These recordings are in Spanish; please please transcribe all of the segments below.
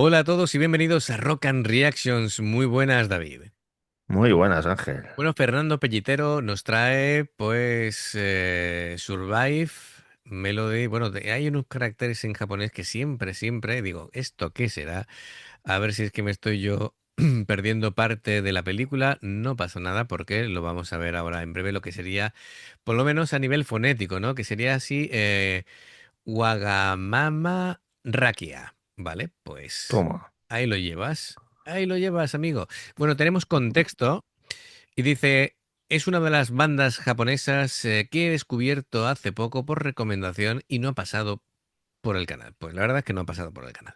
Hola a todos y bienvenidos a Rock and Reactions. Muy buenas, David. Muy buenas, Ángel. Bueno, Fernando Pellitero nos trae, pues, Survive, Melody. Bueno, hay unos caracteres en japonés que siempre digo, ¿esto qué será? A ver si es que me estoy yo perdiendo parte de la película. No pasa nada porque lo vamos a ver ahora en breve, lo que sería, por lo menos a nivel fonético, ¿no? Que sería así, Wagamama Rakia. Vale, pues Toma. ahí lo llevas. Ahí lo llevas, amigo. Bueno, tenemos contexto y dice, es una de las bandas japonesas que he descubierto hace poco por recomendación y no ha pasado por el canal. Pues la verdad es que no ha pasado por el canal.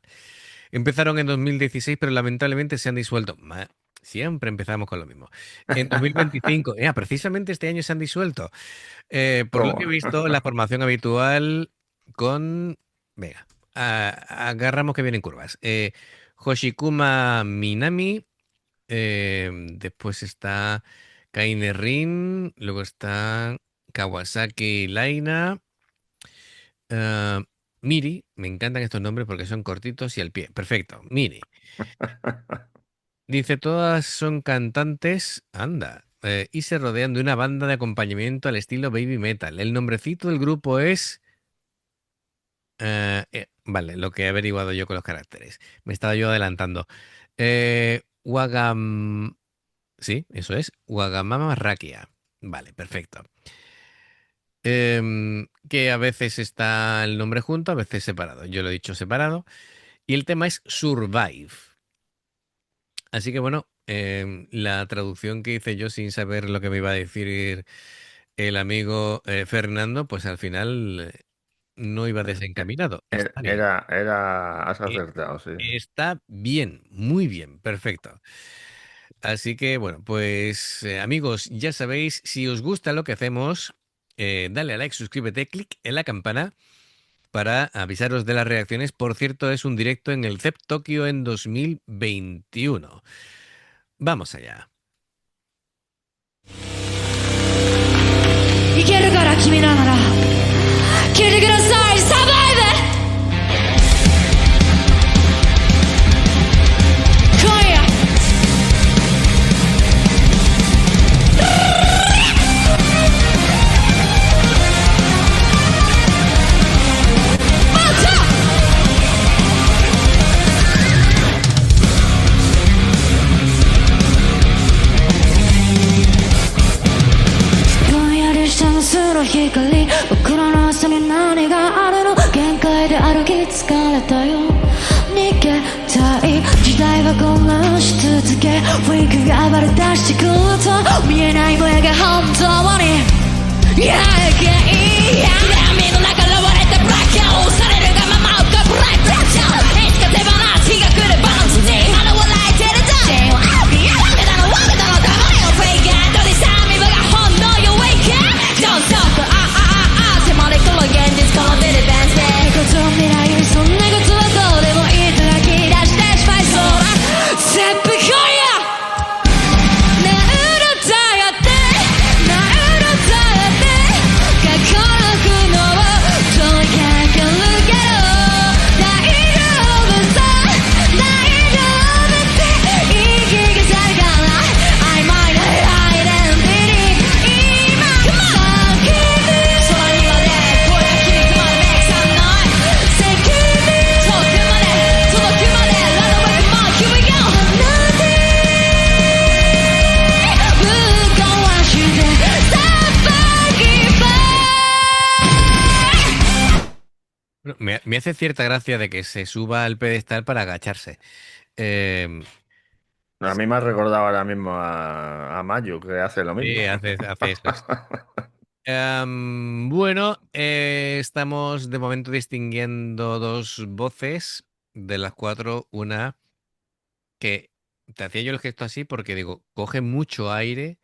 Empezaron en 2016, pero lamentablemente se han disuelto. Siempre empezamos con lo mismo. En 2025, precisamente este año se han disuelto. Por lo que he Toma. visto, la formación habitual con... Venga, agarramos que vienen curvas. Hoshikuma Minami, después está Kaine Rin, luego está Kawasaki Laina, eh, Miri, me encantan estos nombres porque son cortitos y al pie. Perfecto, Miri. Dice, todas son cantantes, anda, y se rodean de una banda de acompañamiento al estilo baby metal. El nombrecito del grupo es... vale, lo que he averiguado yo con los caracteres. Me estaba yo adelantando. Wagam... Sí, eso es. Wagamama Rakia. Vale, perfecto. Que a veces está el nombre junto, a veces separado. Yo lo he dicho separado. Y el tema es Survive. Así que bueno, la traducción que hice yo sin saber lo que me iba a decir el amigo Fernando, pues al final no iba desencaminado. Está bien. Has Eh, acertado, sí. Está bien, muy bien, perfecto. Así que bueno, pues amigos, ya sabéis, si os gusta lo que hacemos, dale a like, suscríbete, clic en la campana para avisaros de las reacciones. Por cierto, es un directo en el CEP Tokio en 2021. Vamos allá. いけるから君らなら聞いてくださいサバイブ今夜バカぼんやりした薄の光僕らの朝に何があるの限界で歩き疲れたよ逃げたい時代は混乱し続けウィンクが暴れ出してくると見えない声が本当にやけい闇の中現れたブラックをされるがまま浮かぶライブラッションいつか手放す日が来るバランスにまだ笑えてるだシェイをアウキーわけだのわけだのたまにをフェイガードにさみ場が本能よウェイクドンストップ迫り来る現実このデリベンスでこと未来そんなことはどうでもいいと吐き出してしまいそうな切腹今夜何度だって何度だって過去の苦悩を問いかけるけど大丈夫さ大丈夫って言い聞かせるから曖昧なアイデンティティ今叫ぶ空にまで声が響くまで make some noise 叫ぶ遠くまで届くまで Run away come on here we go 離れぶっ壊してさばきファBueno, me hace cierta gracia de que se suba al pedestal para agacharse. Eh, A mí me ha recordado ahora mismo a Mayu, que hace lo sí, mismo. hace eso. Bueno, estamos de momento distinguiendo dos voces, de las cuatro, una que te hacía yo el gesto así porque digo, coge mucho aire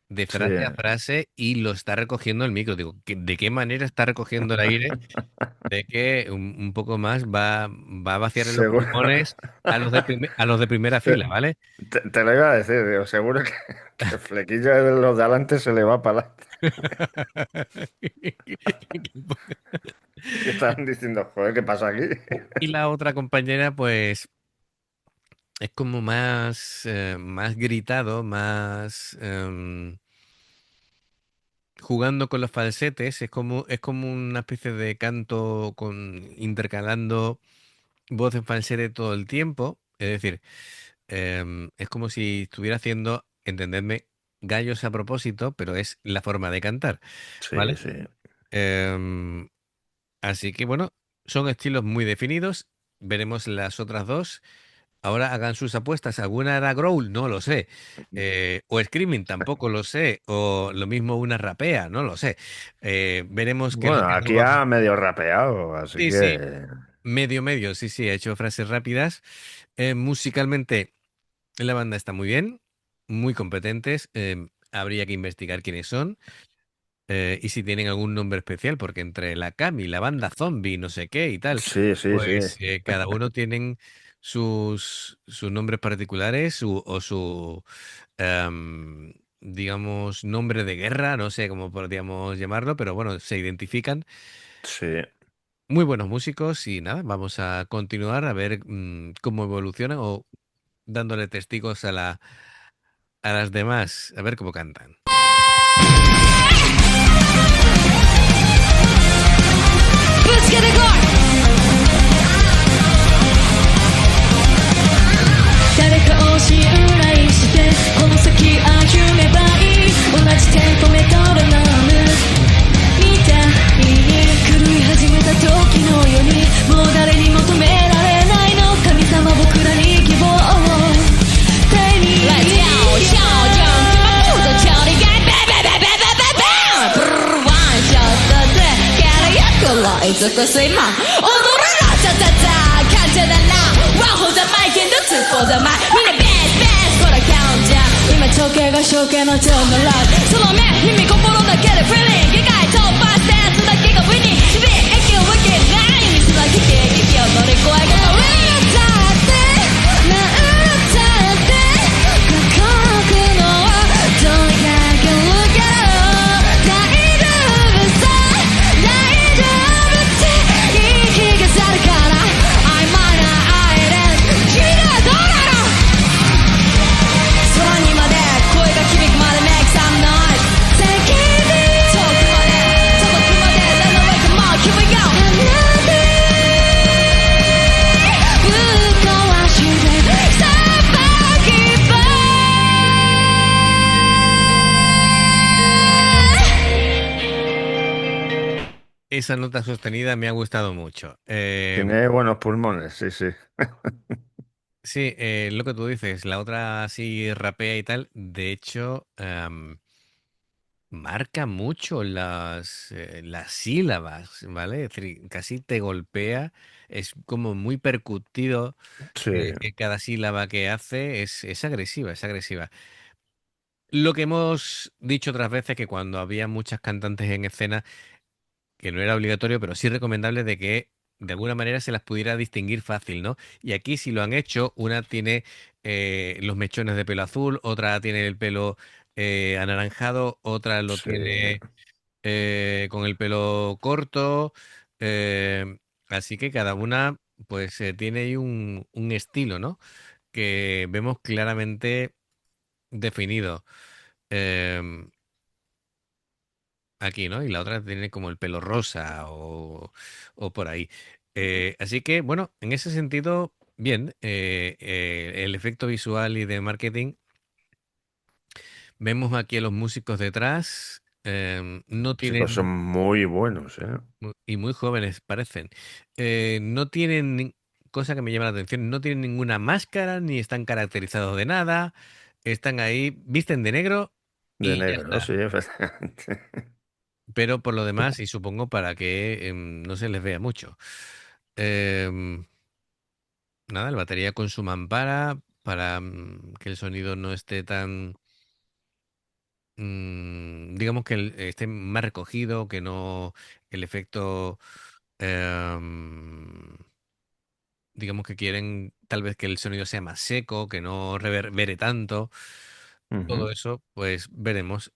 de Sí. frase a frase y lo está recogiendo el micro. Digo, ¿de qué manera está recogiendo el aire? De que un poco más va a vaciar en los Seguro. pulmones a los de primera fila, Te, ¿vale? te lo iba a decir, digo, seguro que el flequillo de los de adelante se le va para adelante. Que estaban diciendo, joder, ¿qué pasa aquí? Y la otra compañera, pues. es como más, más gritado, más jugando con los falsetes, es como una especie de canto con intercalando voz en falsete todo el tiempo. Es decir, es como si estuviera haciendo, entendedme, gallos a propósito, pero es la forma de cantar, Sí, ¿vale? sí. Em, Así que bueno, son estilos muy definidos. Veremos las otras dos. Ahora hagan sus apuestas. ¿Alguna era Growl? No lo sé. O Screaming, tampoco lo sé. O lo mismo una rapea, no lo sé. Veremos qué es lo Bueno, que aquí acabamos. ha medio rapeado, así Sí, sí. que Medio, medio. Sí, sí, ha hecho frases rápidas. Musicalmente, la banda está muy bien, muy competentes. Habría que investigar quiénes son. Y si tienen algún nombre especial, porque entre la Cami, la banda zombie, no sé qué y tal, sí, sí, sí. pues cada uno tienen sus nombres particulares o su, digamos, nombre de guerra, no sé cómo podríamos llamarlo, pero bueno, se identifican. Sí. Muy buenos músicos y nada, vamos a continuar a ver cómo evolucionan o dándole testigos a las demás, a ver cómo cantan. ぶつけてこい誰かを信頼してこの先歩めばいい同じテンポメトロノームみたいに狂い始めた時のようにもう誰に求められないの神様僕らに希望を手に入れよう少女僕と距離がベベベベベベベブルーワンショットでからよくらいずっと睡魔踊るのチャチャチャ感じだなワンホーザマイケンドツーフォーザマイみんなベースベースこれカウント今長径が象形のジョーのラブその目耳心だけでフィーリング意外とパーセントだけがウィニー響きわけない水は危機危機を乗り越えが乗れたってなんたって過酷のとにかく受けろ大丈夫さ大丈夫って言い聞かせるから曖昧な愛で君はどうなの空にまで声が響くまで make some noise Take it easy 遠くまで届くまで Let the way come on here we go ぶっ壊してさばきば Esa nota sostenida me ha gustado mucho. Tiene buenos pulmones, sí, sí. Sí, lo que tú dices, la otra así rapea y tal, de hecho, marca mucho las sílabas, ¿vale? Es decir, casi te golpea, es como muy percutido, Sí, cada sílaba que hace es agresiva, es agresiva. Lo que hemos dicho otras veces, que cuando había muchas cantantes en escena, que no era obligatorio, pero sí recomendable de que de alguna manera se las pudiera distinguir fácil, ¿no? Y aquí si lo han hecho, una tiene los mechones de pelo azul, otra tiene el pelo anaranjado, otra lo sí, tiene con el pelo corto, así que cada una pues tiene ahí un estilo, ¿no? Que vemos claramente definido. Em, Aquí, ¿no? Y la otra tiene como el pelo rosa o por ahí. Así que, bueno, en ese sentido, bien, el efecto visual y de marketing, vemos aquí a los músicos detrás, no chicos, son tienen, muy buenos, ¿eh? y muy jóvenes parecen, no tienen, cosa que me llama la atención, no tienen ninguna máscara ni están caracterizados de nada, están ahí, visten de negro De y ya negro, está. sí, efectivamente. Pero por lo demás, y supongo para que no se les vea mucho. Em, Nada, la batería con su mampara para que el sonido no esté tan, digamos que esté más recogido, que no el efecto, em, digamos que quieren tal vez que el sonido sea más seco, que no reverbere tanto. Todo Ujú. eso, pues veremos.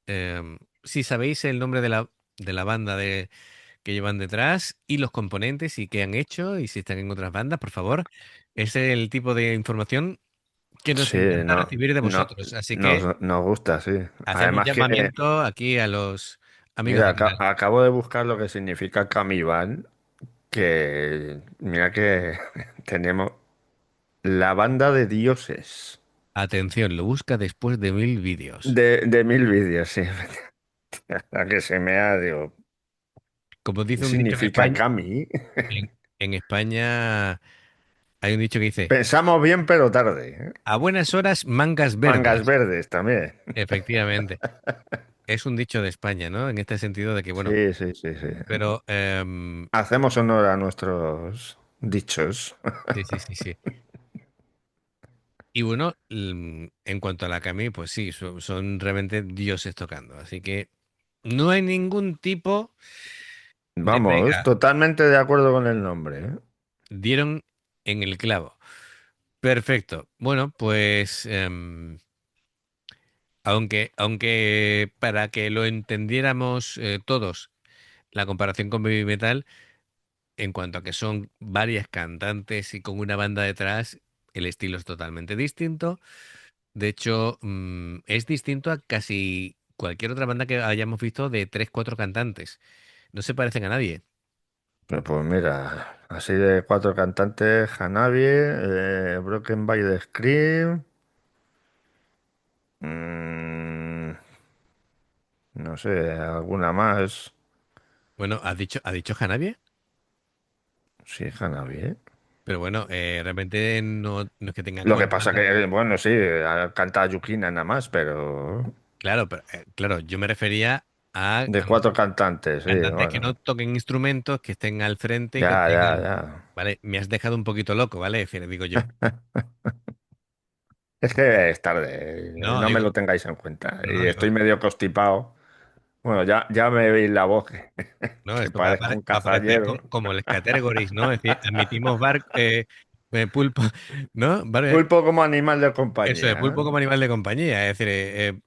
Si sabéis el nombre de la banda que llevan detrás y los componentes y qué han hecho y si están en otras bandas, por favor. Ese es el tipo de información que nos Sí, encanta no, recibir de no, vosotros. Así que nos gusta, sí. hacemos Además que, llamamiento aquí a los amigos mira, del canal. acabo de buscar lo que significa Camival, que mira que tenemos la banda de dioses Atención, lo busca después de 1000 vídeos. de 1000 vídeos, sí. La que se me ha, digo, Como ¿qué dice un dicho en significa España, Cami? en España hay un dicho que dice, Pensamos bien, pero tarde, ¿eh? a buenas horas, mangas Mangas verdes. verdes también. Efectivamente. Es un dicho de España, ¿no? En este sentido de que, bueno, Sí, sí, sí, sí. pero Hacemos honor a nuestros dichos. sí, sí, sí, sí. Y bueno, en cuanto a la Cami, pues sí, son realmente dioses tocando. Así que no hay ningún tipo de Vamos, pega. totalmente de acuerdo con el nombre, ¿eh? Dieron en el clavo. Perfecto. Bueno, pues aunque para que lo entendiéramos todos, la comparación con Baby Metal, en cuanto a que son varias cantantes y con una banda detrás, el estilo es totalmente distinto. De hecho, es distinto a casi cualquier otra banda que hayamos visto de tres, cuatro cantantes. No se parecen a nadie. Pues mira, así de cuatro cantantes, Hanabi, Broken by the Scream, mm, no sé, alguna más. Bueno, ¿has dicho Janavie? Sí, Hanabi, ¿eh? Pero bueno, realmente no es que tengan Lo que cuatro pasa cantantes. que, bueno, sí, canta Yukina nada más, pero Claro, pero claro, yo me refería a de cuatro cantantes, sí, cantantes que no bueno. toquen instrumentos, que estén al frente y que Ya, ya, tengan. ya. Vale, me has dejado un poquito loco, ¿vale? Digo yo. Es que es tarde, No, no me digo, lo tengáis en cuenta. no, Y digo, estoy medio constipado. Bueno, ya me veis la voz no, que esto va a, parezco un va a parecer cazallero. como el categories, ¿no? Es decir, admitimos pulpo, ¿no? Pulpo como animal de Eso de compañía, pulpo ¿eh? como animal de compañía. Es decir,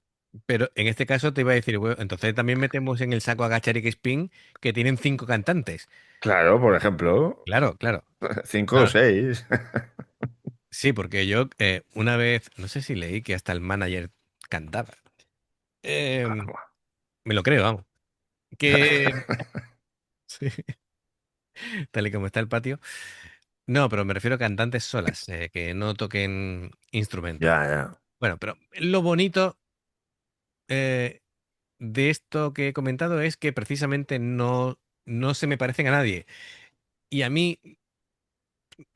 pero en este caso te iba a decir, bueno, entonces también metemos en el saco a Gacharic Spin que tienen cinco cantantes. Claro, por ejemplo, Claro, claro. cinco o No, seis. sí, porque yo una vez, no sé si leí que hasta el manager cantaba. Em, Me lo creo, vamos. Que sí, tal y como está el patio. No, pero me refiero a cantantes solas, que no toquen instrumentos. Ya, ya. Bueno, pero lo bonito eh, de esto que he comentado es que precisamente no se me parecen a nadie. Y a mí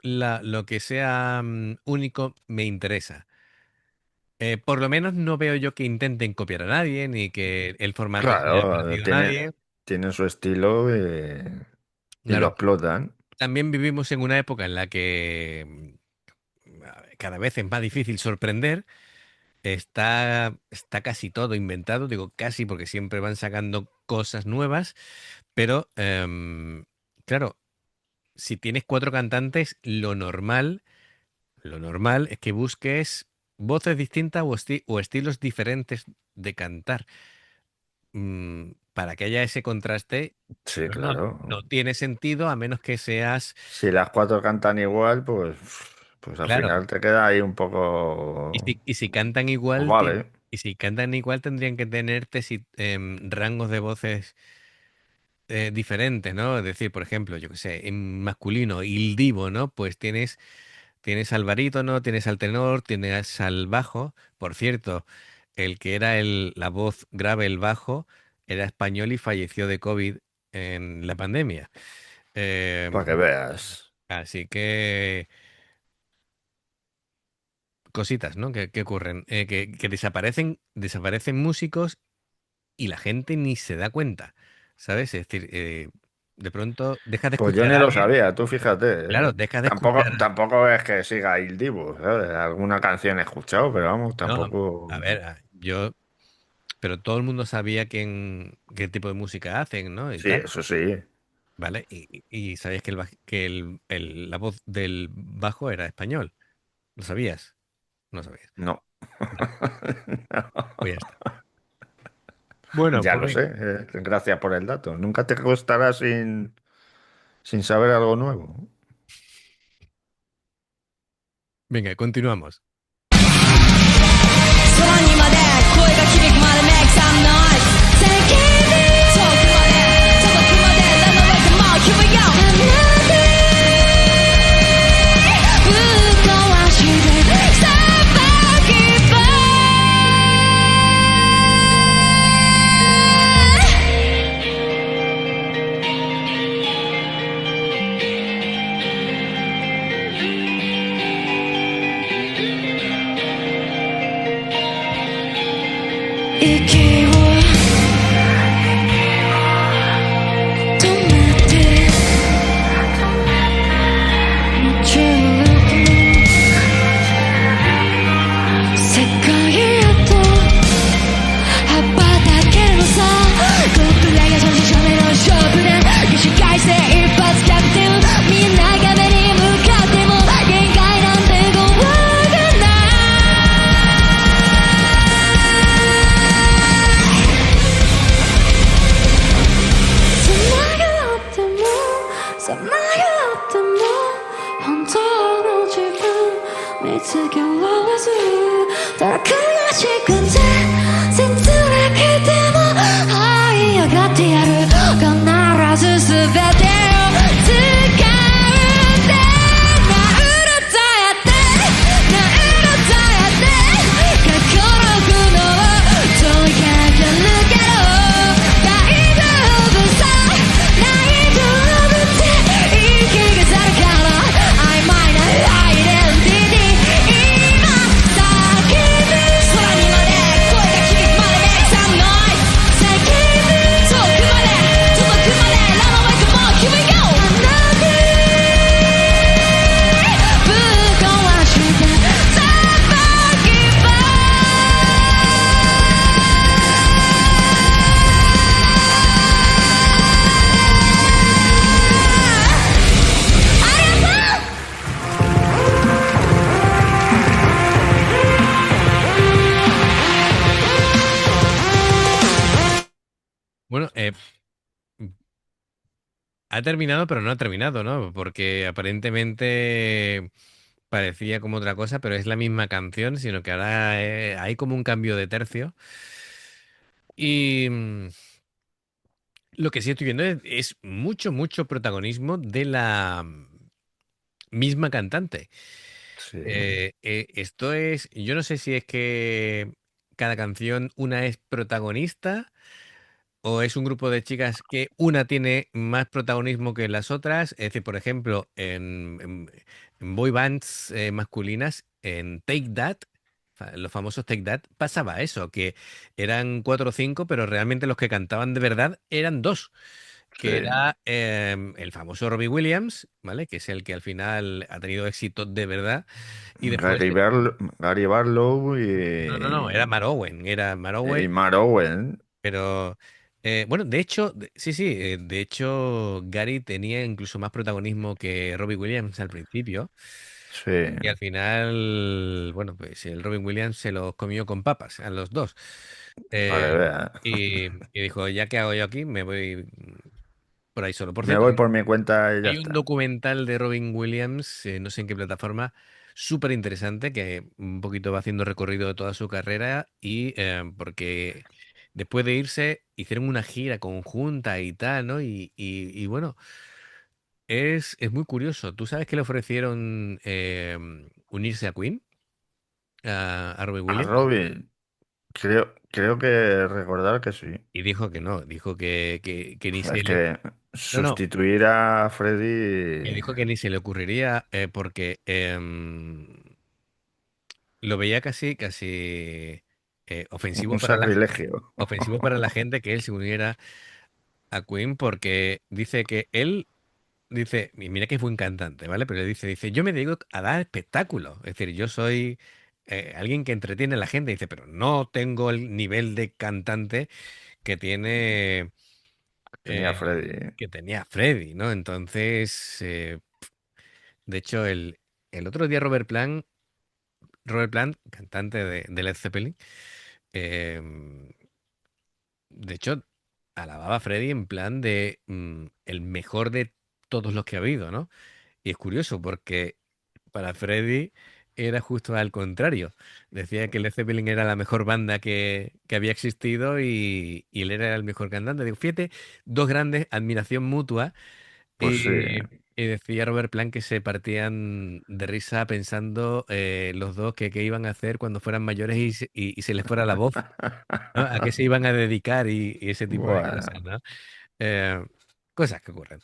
lo que sea único me interesa. Por lo menos no veo yo que intenten copiar a nadie, ni que el formato sea Claro, parecido a nadie. tienen su estilo y lo Claro, explotan. también vivimos en una época en la que cada vez es más difícil sorprender. Está casi todo inventado, digo casi porque siempre van sacando cosas nuevas, pero claro, si tienes cuatro cantantes, lo normal es que busques voces distintas o estilos diferentes de cantar. Para que haya ese contraste, si Sí, no, no claro. tiene sentido a menos que seas, Si las cuatro cantan igual, pues al claro, final te queda ahí un y poco. si cantan Pues igual, vale. y si cantan igual tendrían que tener rangos de voces diferentes, ¿no? Es decir, por ejemplo, yo qué sé, en masculino, il divo, ¿no? Pues tienes al barítono, tienes al tenor, tienes al bajo. Por cierto, el que era la voz grave, el bajo, era español y falleció de COVID en la pandemia. Para que Em, veas. Así que cositas, ¿no? Que ocurren. Que desaparecen músicos y la gente ni se da cuenta, ¿sabes? Es decir, de pronto dejas de Pues yo escuchar ni a lo alguien. sabía, tú fíjate, Claro, ¿eh? dejas de Tampoco, escuchar. tampoco es que siga Il Divo, ¿sabes? Alguna canción he escuchado, pero vamos, No, a tampoco. ver, pero todo el mundo sabía qué tipo de música hacen, ¿no? Y Sí, tal, eso sí. ¿vale? Y sabías que la voz del bajo era español. ¿Lo sabías? No sabías. No. Vale, pues ya está. Bueno, Ya pues lo sé, gracias por el dato. Nunca te costará sin saber algo nuevo. venga, continuamos. 息を止めて夢中の世界へと羽ばたけるのさ僕らが正直めの勝負で起死回生一発逆転みんなが目に向かっても限界なんて怖がないさまよってもさまよっても本当の自分見つけられずただ悔しくて切なくても這い上がってやる必ず全てを使うんだなんだとやってなんだとやって過去の苦悩問いかけるけど大丈夫さ大丈夫って言い聞かさるから曖昧なアイデンティティ今叫ぶ空にまで声が響くまで Make some noise 叫ぶ遠くまで届くまで Run away come on here we go あなたぶっ壊してさばきばありがとうBueno, ha terminado, pero no ha terminado, ¿no? Porque aparentemente parecía como otra cosa, pero es la misma canción, sino que ahora hay como un cambio de tercio. Y lo que sí estoy viendo es mucho, mucho protagonismo de la misma cantante. Sí, Esto es, yo no sé si es que cada canción una es protagonista o es un grupo de chicas que una tiene más protagonismo que las otras. Es decir, por ejemplo, en boy bands masculinas, en Take That, los famosos Take That, pasaba eso, que eran cuatro o cinco, pero realmente los que cantaban de verdad eran dos, que sí. era el famoso Robbie Williams, ¿vale? Que es el que al final ha tenido éxito de verdad. Y después, Gary Barlow no, no, no, era Mark y Owen. Mark Owen. Pero bueno, de hecho, sí, sí, de hecho Gary tenía incluso más protagonismo que Robbie Williams al principio Sí, y al final, bueno, pues el Robin Williams se los comió con papas a los dos. para que Eh, vea. y dijo, ya que hago yo aquí, me voy por ahí solo. Por Me cierto, voy por mi cuenta y ya hay un está. documental de Robin Williams, no sé en qué plataforma, súper interesante, que un poquito va haciendo recorrido de toda su carrera y porque después de irse hicieron una gira conjunta y tal, ¿no? Y bueno, es muy curioso. ¿Tú sabes que le ofrecieron unirse a Queen, a Robin A Williams? Robin, creo que recordar que sí. Y dijo que no, dijo que ni se Es le... que No, no, sustituir a que Freddy dijo que ni se le ocurriría porque lo veía casi, casi ofensivo un para sacrilegio. ofensivo para la gente que él se uniera a Queen porque dice que él dice, y mira que es buen cantante, ¿vale? Pero dice, yo me dedico a dar espectáculos, es decir, yo soy alguien que entretiene a la gente, dice, pero no tengo el nivel de cantante que tiene Tenía eh, Freddy. que tenía Freddy, ¿no? Entonces, de hecho, el otro día Robert Plant, cantante de Led Zeppelin, em, de hecho, alababa a Freddy en plan de el mejor de todos los que ha habido, ¿no? Y es curioso porque para Freddy era justo al contrario. Decía que Led Zeppelin era la mejor banda que había existido y él era el mejor cantante. Digo, fíjate, dos grandes, admiración mutua. Pues sí, Y decía Robert Plant que se partían de risa pensando los dos que qué iban a hacer cuando fueran mayores y se les fuera la voz, ¿no? A qué se iban a dedicar y ese tipo de cosas, bueno, ¿no? Eh, cosas que ocurren.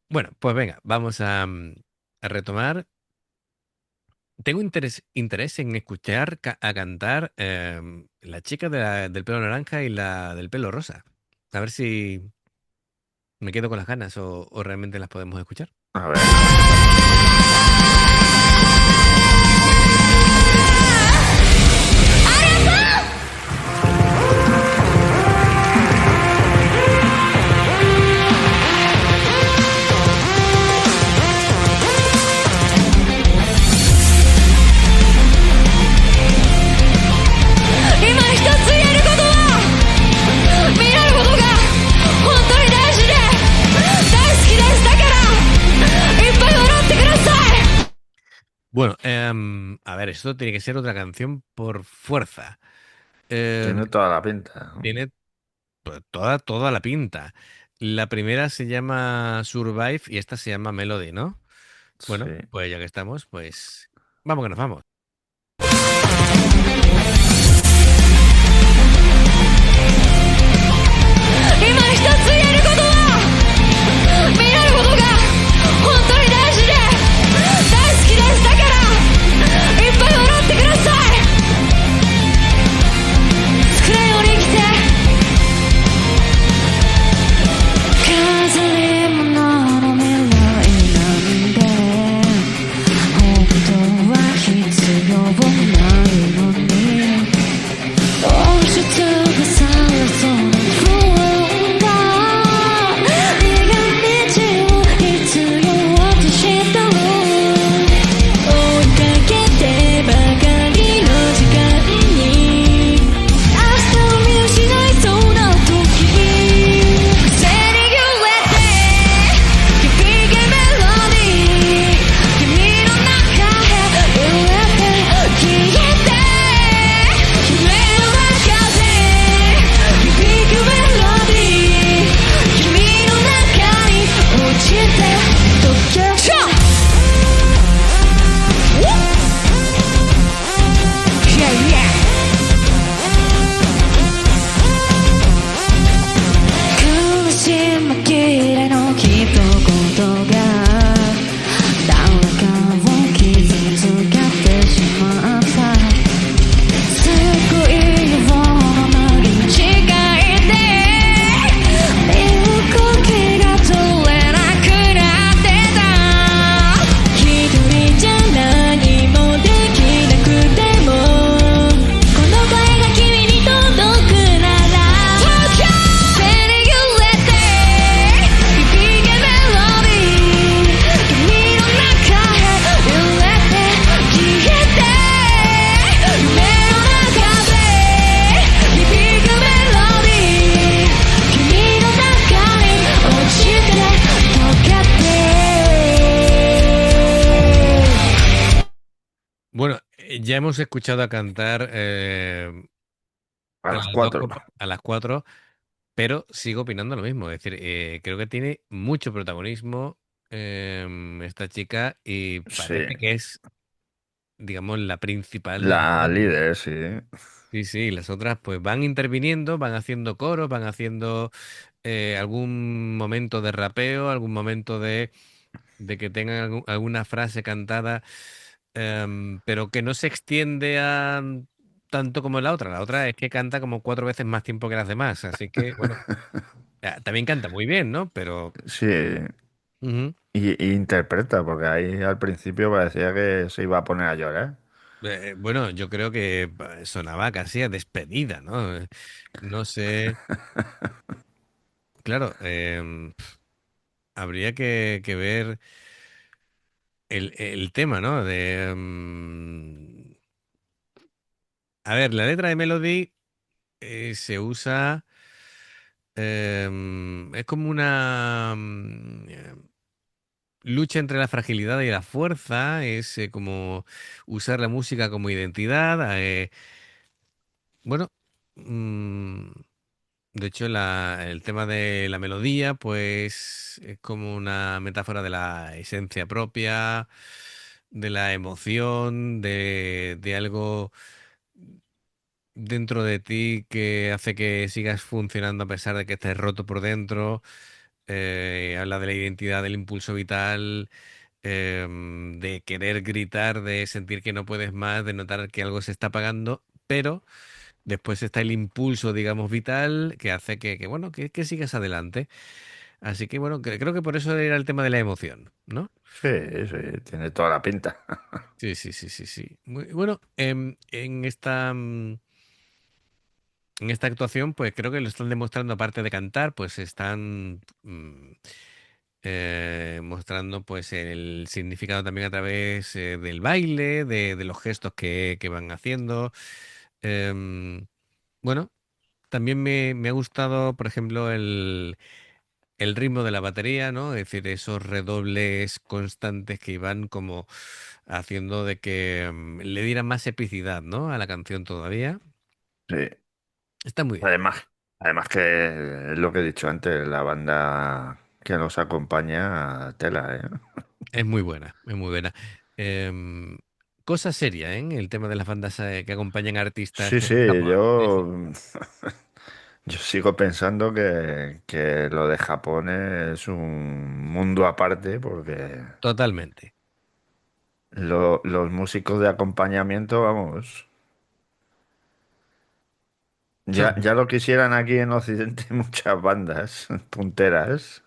Bueno, pues venga, vamos a retomar. tengo interés en escuchar a cantar la chica del pelo naranja y la del pelo rosa. A ver si me quedo con las ganas o realmente las podemos escuchar. A ver. Bueno, a ver, esto tiene que ser otra canción por fuerza. Tiene Em, toda la pinta, ¿no? tiene toda la pinta. La primera se llama Survive y esta se llama Melody, ¿no? Sí. Bueno, pues ya que estamos, pues vamos que nos vamos. Bueno, ya hemos escuchado a cantar A a las las dos 4. a las cuatro, pero sigo opinando lo mismo. Es decir, creo que tiene mucho protagonismo esta chica y Sí. parece que es, digamos, la principal de la La banda. líder, sí. Sí, sí, las otras pues van interviniendo, van haciendo coros, van haciendo algún momento de rapeo, algún momento de que tengan alguna frase cantada, pero que no se extiende a tanto como la otra. La otra es que canta como 4 veces más tiempo que las demás, así que bueno, también canta muy bien, ¿no? Pero Sí. ujú, Y interpreta, porque ahí al principio parecía que se iba a poner a llorar. bueno, yo creo que sonaba casi a despedida, ¿no? No sé, claro, habría que ver el tema, ¿no? A ver, la letra de Melody se usa, es como una lucha entre la fragilidad y la fuerza, es como usar la música como identidad. Bueno, mm, de hecho el tema de la melodía, pues es como una metáfora de la esencia propia, de la emoción, de algo dentro de ti que hace que sigas funcionando a pesar de que estés roto por dentro. Habla de la identidad, del impulso vital. de querer gritar, de sentir que no puedes más, de notar que algo se está apagando, pero después está el impulso, digamos, vital que hace bueno, que sigas adelante. Así que bueno, creo que por eso era el tema de la emoción, ¿no? Sí, sí, tiene toda la pinta. Sí, sí, sí, sí, sí. Bueno, en esta actuación, pues creo que lo están demostrando, aparte de cantar, pues están mostrando pues el significado también a través del baile, de los gestos que van haciendo. Em, bueno, también me ha gustado, por ejemplo, el ritmo de la batería, ¿no? Es decir, esos redobles constantes que iban como haciendo de que le diera más epicidad, ¿no? A la canción todavía. Sí. Está muy bien. Además que es lo que he dicho antes, la banda que nos acompaña, tela, ¿eh? Es muy buena, es muy buena. Em, Cosa seria, ¿eh? El tema de las bandas que acompañan a artistas Sí, sí, japoneses. yo sigo pensando que lo de Japón es un mundo aparte porque Totalmente. los músicos de acompañamiento, vamos, Son ya lo quisieran aquí en Occidente muchas bandas punteras.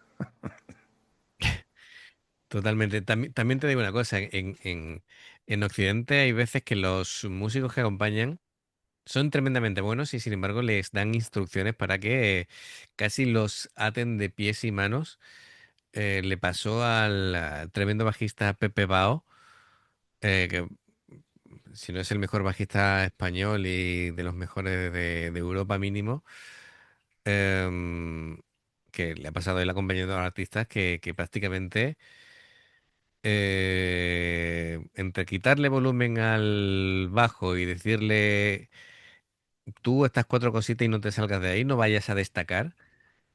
totalmente. También te digo una cosa, en Occidente hay veces que los músicos que acompañan son tremendamente buenos y sin embargo les dan instrucciones para que casi los aten de pies y manos. Le pasó al tremendo bajista Pepe Bao, que si no es el mejor bajista español y de los mejores de Europa mínimo, em, que le ha pasado él acompañando a artistas que prácticamente entre quitarle volumen al bajo y decirle tú estas cuatro cositas y no te salgas de ahí, no vayas a destacar,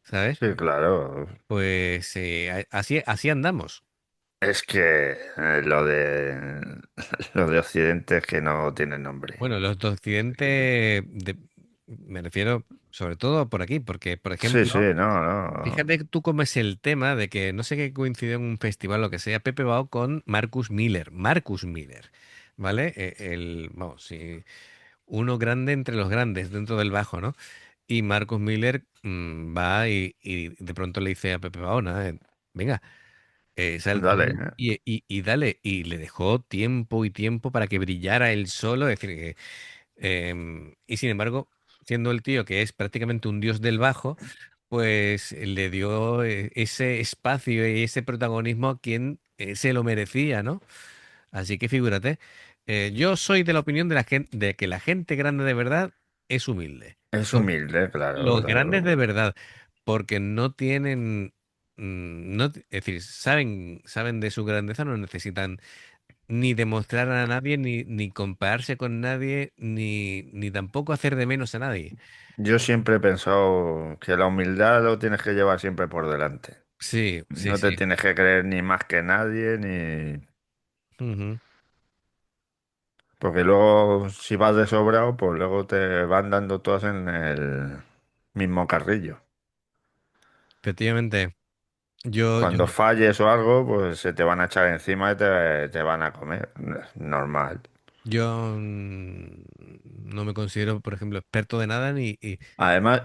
¿sabes? Sí, claro. Pues así andamos. Es que lo de Occidente es que no tiene nombre. Bueno, los de Occidente, me refiero sobre todo por aquí, porque, por Sí, sí, ejemplo, no, no. fíjate tú cómo es el tema de que no sé qué coincidió en un festival, lo que sea, Pepe Bao con Marcus Miller. Marcus Miller, ¿vale? Vamos, sí, uno grande entre los grandes dentro del bajo, ¿no? Y Marcus Miller va y de pronto le dice a Pepe Bao, "Nada, venga, salte Dale. ahí y dale". Y le dejó tiempo y tiempo para que brillara él solo. Es decir, y sin embargo, siendo el tío que es prácticamente un dios del bajo, pues le dio ese espacio y ese protagonismo a quien se lo merecía, ¿no? Así que figúrate, yo soy de la opinión de que la gente grande de verdad es humilde. Es Los, humilde, claro, los grandes claro. de verdad, porque no tienen, es decir, saben de su grandeza, no necesitan ni demostrar a nadie, ni compararse con nadie, ni tampoco hacer de menos a nadie. Yo siempre he pensado que la humildad lo tienes que llevar siempre por delante. Sí, sí, No te sí. tienes que creer ni más que nadie, ni... Ujú. Porque luego, si vas de sobrado, pues luego te van dando todas en el mismo carrillo. Efectivamente, yo, yo, Cuando falles o algo, pues se te van a echar encima y te van a comer. Normal. yo no me considero, por ejemplo, experto de nada Además,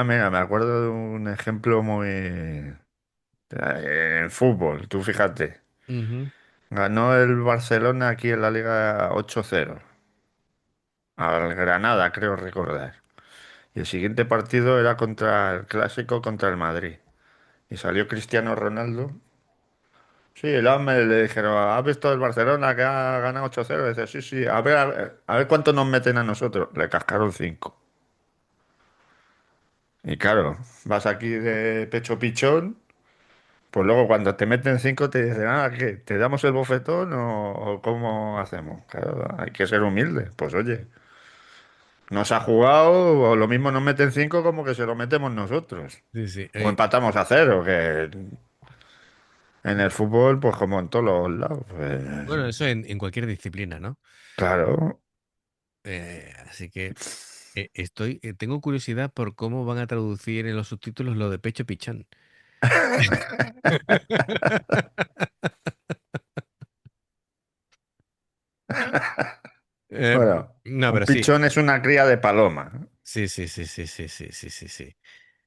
mira, me acuerdo de un ejemplo muy... en fútbol, tú fíjate. Ujú. Ganó el Barcelona aquí en la Liga 8-0 al Granada, creo recordar. Y el siguiente partido era contra el clásico contra el Madrid. Y salió Cristiano Ronaldo. Sí, el hombre le dijeron, ¿has visto el Barcelona que ha ganado 8-0? Dice, sí, sí, a ver cuánto nos meten a nosotros. Le cascaron 5. Y claro, vas aquí de pecho pichón, pues luego cuando te meten 5 te dicen, ah, ¿qué? ¿Te damos el bofetón o cómo hacemos? Claro, hay que ser humilde. Pues oye, nos ha jugado, o lo mismo nos meten 5 como que se lo metemos nosotros. Sí, sí. O empatamos a 0, que en el fútbol, pues como en todos los lados, pues Bueno, eso en cualquier disciplina, ¿no? claro. Así que tengo curiosidad por cómo van a traducir en los subtítulos lo de pecho pichón. No, Un pero sí. pichón es una cría de paloma. Sí, sí, sí, sí, sí, sí, sí, sí, sí.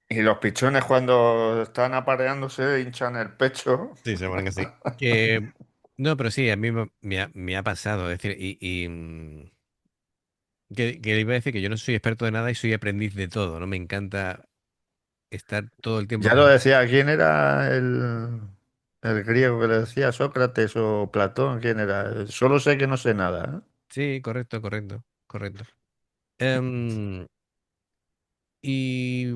Y los pichones cuando están apareándose hinchan el pecho. Sí, se ponen así. Que, no, pero sí, a mí me ha pasado. Es decir, que le iba a decir que yo no soy experto de nada y soy aprendiz de todo, ¿no? Me encanta estar todo el tiempo Ya lo decía, ¿quién era el griego que le decía? ¿Sócrates o Platón? ¿Quién era? Solo sé que no sé nada. Sí, correcto, correcto, correcto. Em, y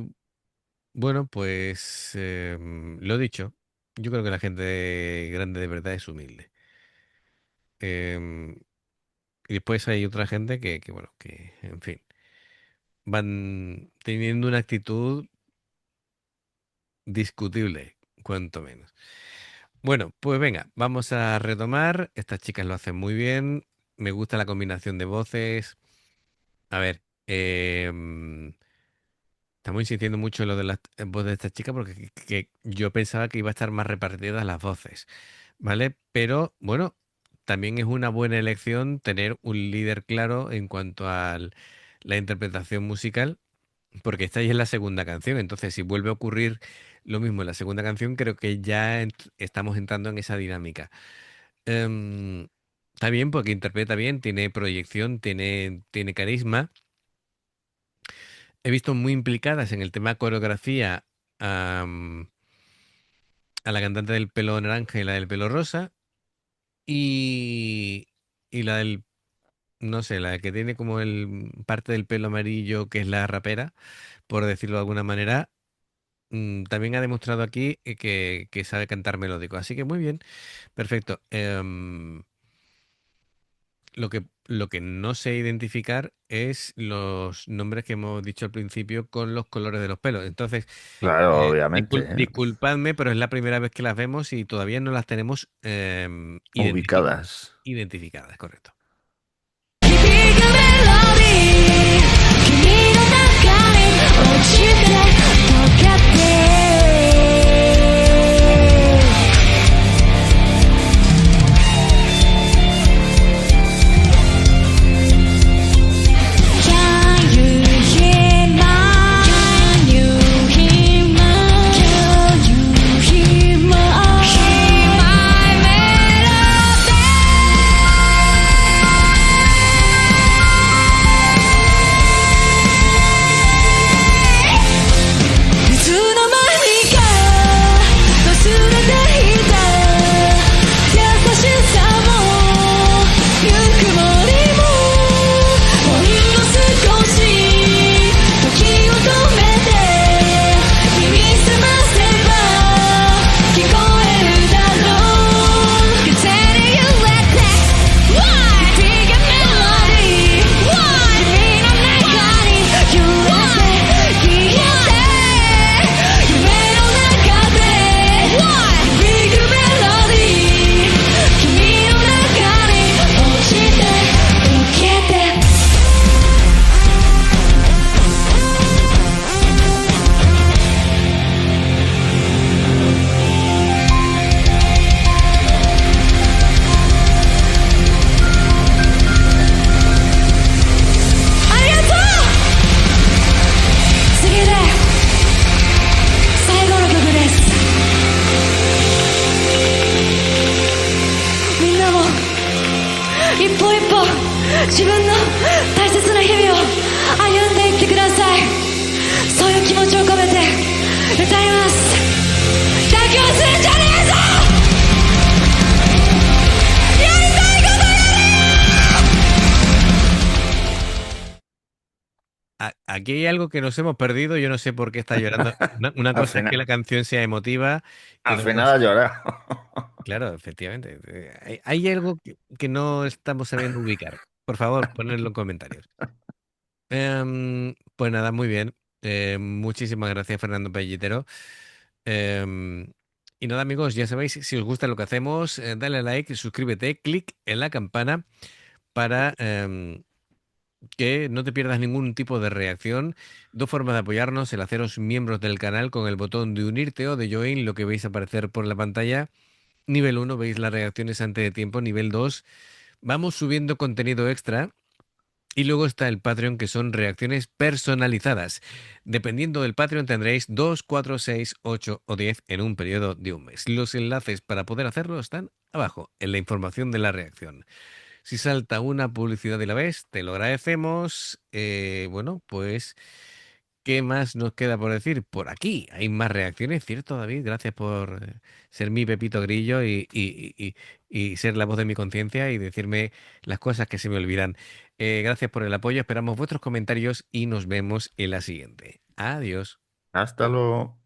bueno, pues lo dicho, yo creo que la gente grande de verdad es humilde. Em, y después hay otra gente bueno, que, en fin, van teniendo una actitud discutible, cuanto menos. Bueno, pues venga, vamos a retomar. Estas chicas lo hacen muy bien. Me gusta la combinación de voces. A ver, estamos insistiendo mucho en lo de las voces de esta chica porque que yo pensaba que iba a estar más repartidas las voces, ¿vale? Pero bueno, también es una buena elección tener un líder claro en cuanto a la interpretación musical, porque esta ya es la segunda canción. Entonces, si vuelve a ocurrir lo mismo en la segunda canción, creo que ya estamos entrando en esa dinámica. Em, Está bien porque interpreta bien, tiene proyección, tiene carisma. He visto muy implicadas en el tema coreografía am, a la cantante del pelo naranja y la del pelo rosa. Y, y la del, no sé, la que tiene como el parte del pelo amarillo, que es la rapera, por decirlo de alguna manera, también ha demostrado aquí que sabe cantar melódico. Así que muy bien, perfecto. Lo que no sé identificar es los nombres que hemos dicho al principio con los colores de los pelos. Entonces, Claro, obviamente, ¿eh? disculpadme, pero es la primera vez que las vemos y todavía no las tenemos Ubicadas. identificadas, correcto. 響くメロディー君の中に落ちて溶けて Can you hear my Can you hear my Can you hear my melody いつの間にか忘れていた優しさもぬくもりもほんの少し時を止めて耳すませば聞こえるだろう Continue let that Why? Big melody Why? 君の中に揺れて消えて夢の中で Why? Big melody 君の中に落ちて溶けて ありがとう次で最後の曲ですみんなも一歩一歩自分の大切な日々を歩んでいってくださいそういう気持ちを込めて歌います抱き忘れんじゃねえぞやりたいことやれ Aquí hay algo que nos hemos perdido. Yo no sé por qué está llorando. Una Al cosa es que final, la canción sea emotiva y al otra final cosa. ha llorado. Claro, efectivamente. Hay algo que no estamos sabiendo ubicar. Por favor, ponedlo en comentarios. Pues nada, muy bien. Muchísimas gracias, Fernando Pellitero. Em, y nada, amigos, ya sabéis, si os gusta lo que hacemos, dale a like, suscríbete, clic en la campana para que no te pierdas ningún tipo de reacción. Dos formas de apoyarnos: el haceros miembros del canal con el botón de unirte o de join, lo que veis aparecer por la pantalla. Nivel uno, veis las reacciones antes de tiempo. Nivel 2, vamos subiendo contenido extra Y luego está el Patreon, que son reacciones personalizadas. Dependiendo del Patreon tendréis 2, 4, 6, 8 o 10 en un periodo de un mes. Los enlaces para poder hacerlo están abajo, en la información de la reacción. Si salta una publicidad y la ves, te lo agradecemos. Bueno, pues, ¿qué más nos queda por decir? Por aquí hay más reacciones, ¿cierto, David? Gracias por ser mi Pepito Grillo y ser la voz de mi conciencia y decirme las cosas que se me olvidan. Gracias por el apoyo, esperamos vuestros comentarios y nos vemos en la siguiente. Adiós. Hasta luego.